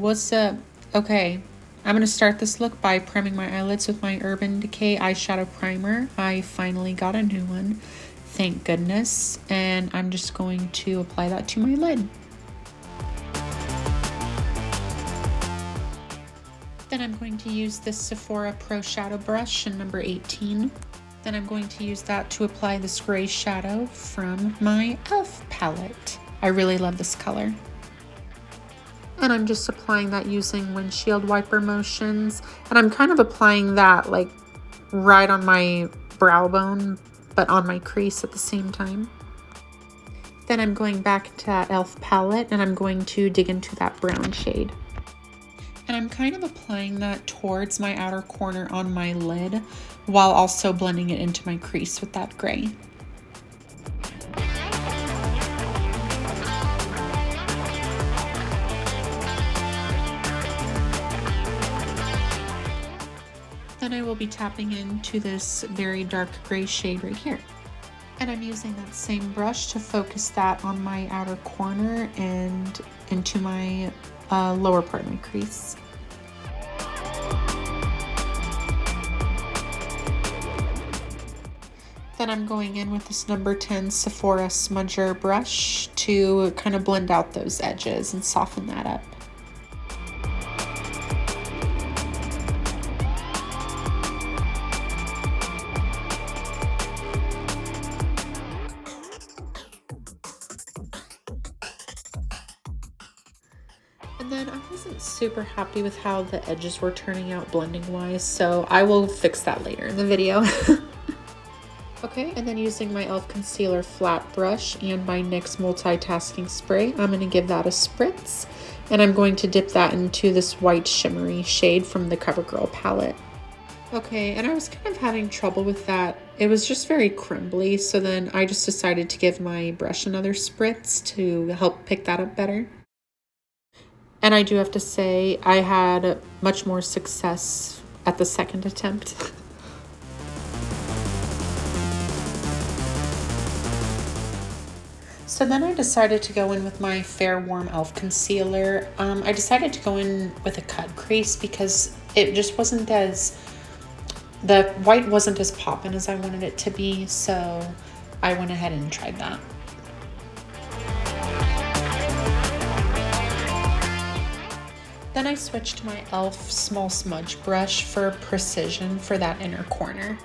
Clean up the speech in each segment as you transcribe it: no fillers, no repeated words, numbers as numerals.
What's up? Okay, I'm gonna start this look by priming my eyelids with my Urban Decay eyeshadow primer. I finally got a new one, thank goodness, and I'm just going to apply that to my lid. Then I'm going to use this Sephora Pro Shadow Brush in number 18. Then I'm going to use that to apply this gray shadow from my e.l.f. palette. I really love this color. And I'm just applying that using windshield wiper motions. And I'm kind of applying that like right on my brow bone, but on my crease at the same time. Then I'm going back to that e.l.f. palette and I'm going to dig into that brown shade. And I'm kind of applying that towards my outer corner on my lid while also blending it into my crease with that gray. Then I will be tapping into this very dark gray shade right here. And I'm using that same brush to focus that on my outer corner and into my lower part of my crease. Then I'm going in with this number 10 Sephora smudger brush to kind of blend out those edges and soften that up. And then I wasn't super happy with how the edges were turning out blending wise, so I will fix that later in the video. Okay, and then using my e.l.f. concealer flat brush and my NYX multitasking spray, I'm going to give that a spritz. And I'm going to dip that into this white shimmery shade from the COVERGIRL palette. Okay, and I was kind of having trouble with that. It was just very crumbly, so then I just decided to give my brush another spritz to help pick that up better. And I do have to say, I had much more success at the second attempt. So then I decided to go in with my Fair Warm e.l.f. concealer. I decided to go in with a cut crease because it just wasn't as, the white wasn't as poppin' as I wanted it to be, so I went ahead and tried that. Then I switched to my e.l.f. small smudge brush for precision for that inner corner.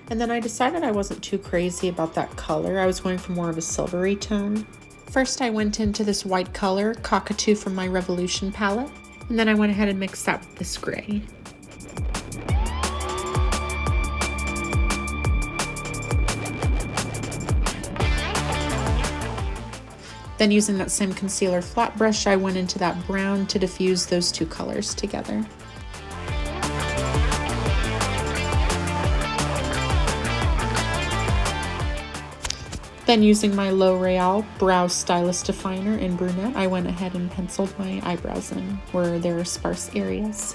And then I decided I wasn't too crazy about that color. I was going for more of a silvery tone. First I went into this white color, Cockatoo from my Revolution palette. And then I went ahead and mixed that with this gray. Then using that same concealer flat brush, I went into that brown to diffuse those two colors together. Then using my L'Oreal Brow Stylist Definer in brunette, I went ahead and penciled my eyebrows in where there are sparse areas.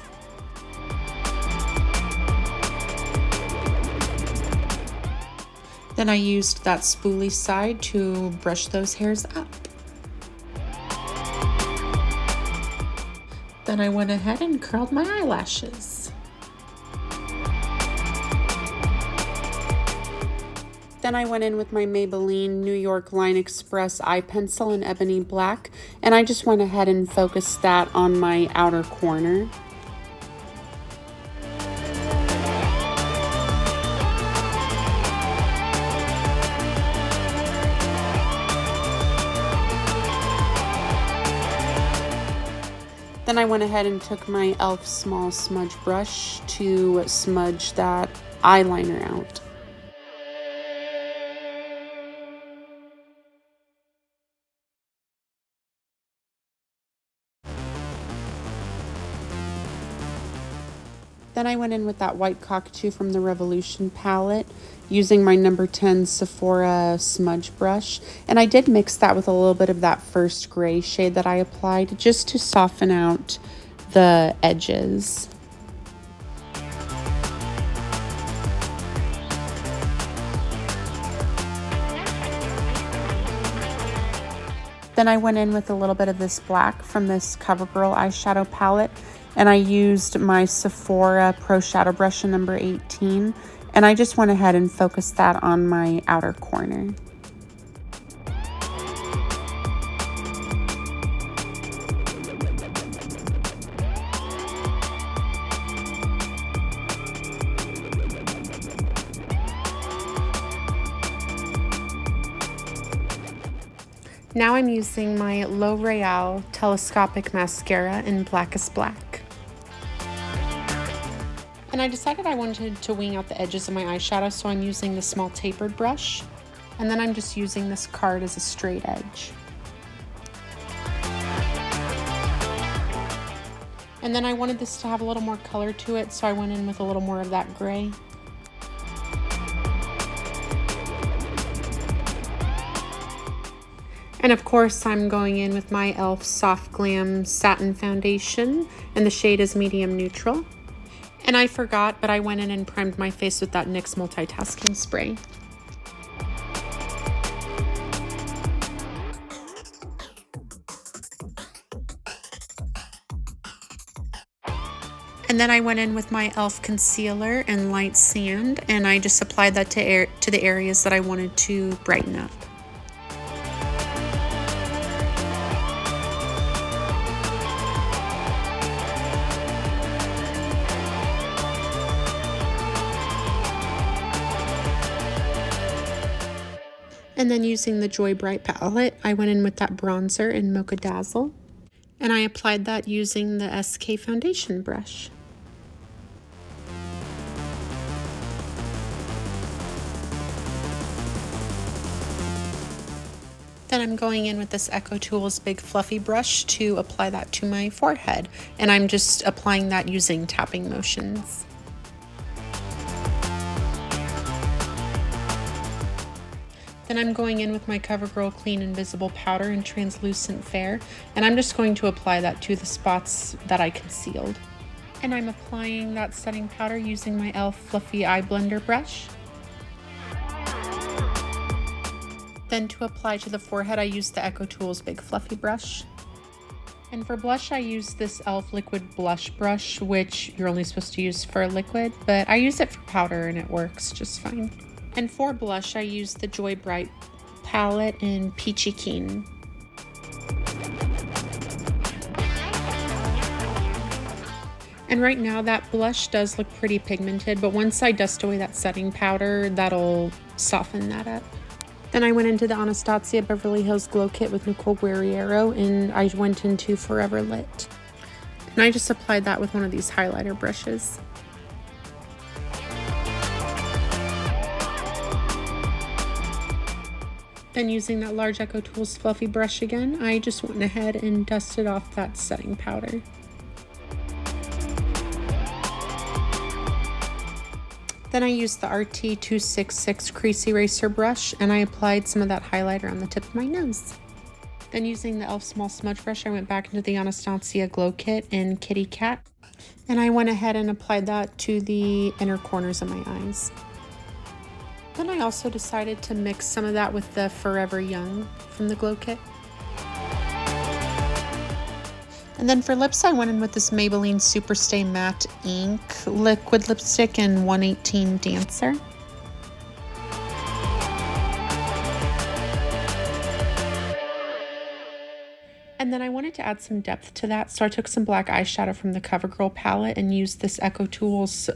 Then I used that spoolie side to brush those hairs up. Then I went ahead and curled my eyelashes. Then I went in with my Maybelline New York Line Express eye pencil in ebony black, and I just went ahead and focused that on my outer corner. Then I went ahead and took my e.l.f. small smudge brush to smudge that eyeliner out. Then I went in with that white Cockatoo from the Revolution palette using my number 10 Sephora smudge brush. And I did mix that with a little bit of that first gray shade that I applied just to soften out the edges. Then I went in with a little bit of this black from this COVERGIRL eyeshadow palette, and I used my Sephora Pro Shadow Brush in number 18, and I just went ahead and focused that on my outer corner. Now I'm using my L'Oreal Telescopic Mascara in Blackest Black. And I decided I wanted to wing out the edges of my eyeshadow, so I'm using the small tapered brush. And then I'm just using this card as a straight edge. And then I wanted this to have a little more color to it, so I went in with a little more of that gray. And of course, I'm going in with my e.l.f. Soft Glam Satin Foundation, and the shade is Medium Neutral. And I forgot, but I went in and primed my face with that NYX multitasking spray. And then I went in with my e.l.f. concealer and light sand, and I just applied that to the areas that I wanted to brighten up. And then using the JOYBRIGHT palette, I went in with that bronzer in Mocha Dazzle. And I applied that using the SK foundation brush. Then I'm going in with this ECOTOOLS big fluffy brush to apply that to my forehead. And I'm just applying that using tapping motions. Then I'm going in with my COVERGIRL Clean Invisible Powder in Translucent Fair, and I'm just going to apply that to the spots that I concealed. And I'm applying that setting powder using my e.l.f. Fluffy Eye Blender brush. Then to apply to the forehead, I used the ECOTOOLS Big Fluffy brush. And for blush, I used this e.l.f. Liquid Blush Brush, which you're only supposed to use for liquid, but I use it for powder and it works just fine. And for blush, I used the JOYBRIGHT palette in Peachy Keen. And right now that blush does look pretty pigmented, but once I dust away that setting powder, that'll soften that up. Then I went into the ANASTASIA Beverly Hills Glow Kit with NICOLE GUERRIERO, and I went into Forever Lit. And I just applied that with one of these highlighter brushes. Then using that large ECOTOOLS fluffy brush again, I just went ahead and dusted off that setting powder. Then I used the RT266 crease eraser brush, and I applied some of that highlighter on the tip of my nose. Then using the e.l.f. small smudge brush, I went back into the ANASTASIA Glow Kit in Kitty Cat, and I went ahead and applied that to the inner corners of my eyes. Then I also decided to mix some of that with the Forever Young from the Glow Kit. And then for lips, I went in with this Maybelline Superstay Matte Ink liquid lipstick in 118 Dancer. And then I wanted to add some depth to that, so I took some black eyeshadow from the COVERGIRL palette and used this ECOTOOLS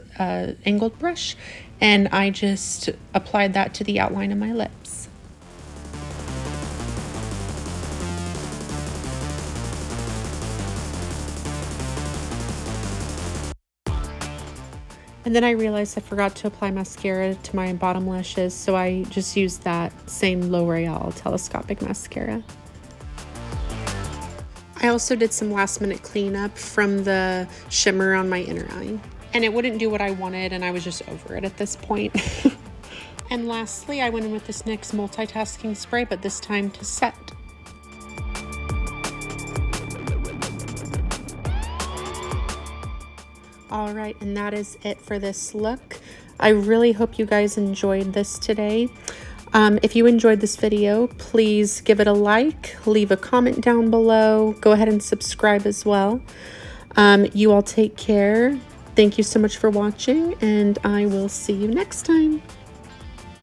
angled brush, and I just applied that to the outline of my lips. And then I realized I forgot to apply mascara to my bottom lashes, so I just used that same L'Oreal Telescopic Mascara. I also did some last minute cleanup from the shimmer on my inner eye, and it wouldn't do what I wanted, and I was just over it at this point. And lastly, I went in with this NYX multitasking spray, but this time to set. Alright, and that is it for this look. I really hope you guys enjoyed this today. If you enjoyed this video, please give it a like, leave a comment down below, go ahead and subscribe as well. You all take care. Thank you so much for watching, and I will see you next time.